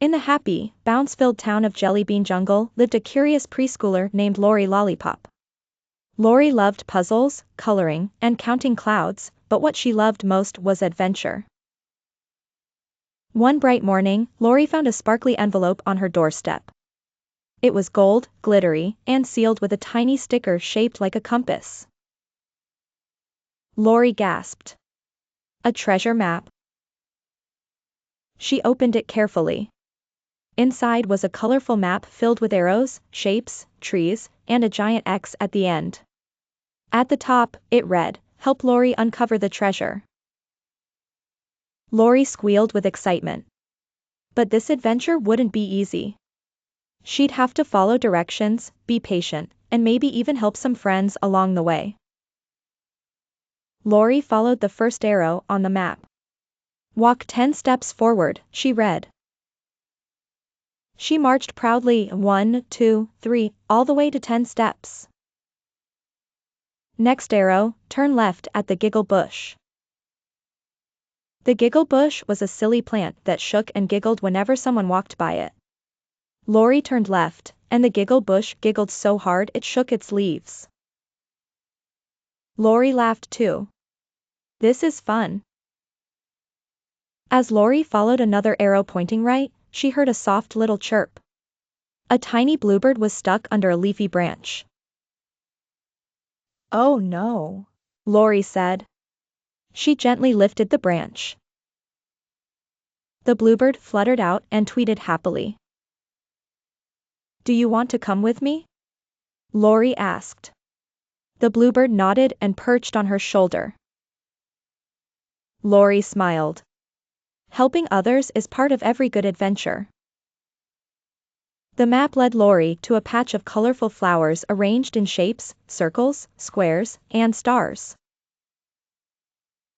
In the happy, bounce-filled town of Jellybean Jungle lived a curious preschooler named Laurie Lollipop. Laurie loved puzzles, coloring, and counting clouds, but what she loved most was adventure. One bright morning, Laurie found a sparkly envelope on her doorstep. It was gold, glittery, and sealed with a tiny sticker shaped like a compass. Laurie gasped. A treasure map. She opened it carefully. Inside was a colorful map filled with arrows, shapes, trees, and a giant X at the end. At the top, it read, "Help Laurie uncover the treasure." Laurie squealed with excitement. But this adventure wouldn't be easy. She'd have to follow directions, be patient, and maybe even help some friends along the way. Laurie followed the first arrow on the map. "Walk 10 steps forward," she read. She marched proudly 1, 2, 3, all the way to 10 steps. Next arrow, turn left at the giggle bush. The giggle bush was a silly plant that shook and giggled whenever someone walked by it. Laurie turned left, and the giggle bush giggled so hard it shook its leaves. Laurie laughed too. This is fun. As Laurie followed another arrow pointing right, she heard a soft little chirp. A tiny bluebird was stuck under a leafy branch. "Oh no," Laurie said. She gently lifted the branch. The bluebird fluttered out and tweeted happily. "Do you want to come with me?" Laurie asked. The bluebird nodded and perched on her shoulder. Laurie smiled. Helping others is part of every good adventure. The map led Laurie to a patch of colorful flowers arranged in shapes, circles, squares, and stars.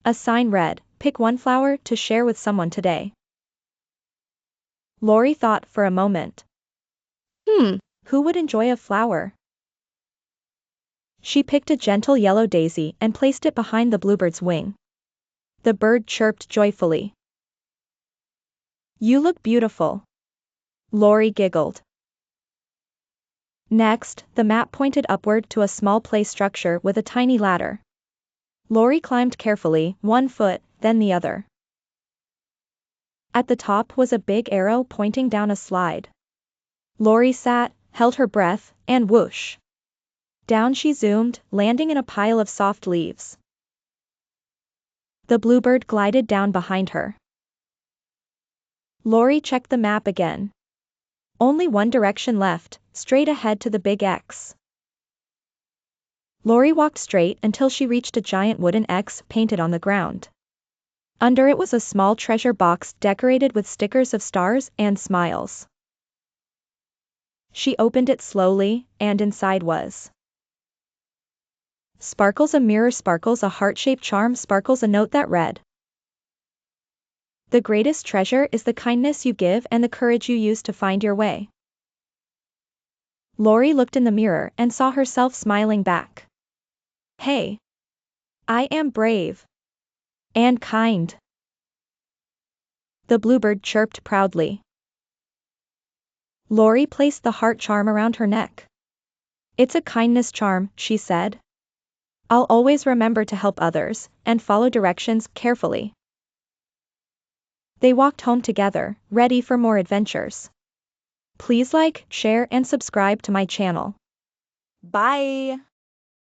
A sign read, "Pick one flower to share with someone today." Laurie thought for a moment. Who would enjoy a flower? She picked a gentle yellow daisy and placed it behind the bluebird's wing. The bird chirped joyfully. "You look beautiful." Laurie giggled. Next, the map pointed upward to a small play structure with a tiny ladder. Laurie climbed carefully, one foot, then the other. At the top was a big arrow pointing down a slide. Laurie sat, held her breath, and whoosh. Down she zoomed, landing in a pile of soft leaves. The bluebird glided down behind her. Laurie checked the map again. Only one direction left, straight ahead to the big X. Laurie walked straight until she reached a giant wooden X painted on the ground. Under it was a small treasure box decorated with stickers of stars and smiles. She opened it slowly, and inside was "Sparkles a mirror, sparkles a heart-shaped charm, sparkles a note that read, 'The greatest treasure is the kindness you give and the courage you use to find your way.'" Laurie looked in the mirror and saw herself smiling back. "Hey. I am brave. And kind." The bluebird chirped proudly. Laurie placed the heart charm around her neck. "It's a kindness charm," she said. "I'll always remember to help others, and follow directions carefully." They walked home together, ready for more adventures. Please like, share, and subscribe to my channel. Bye!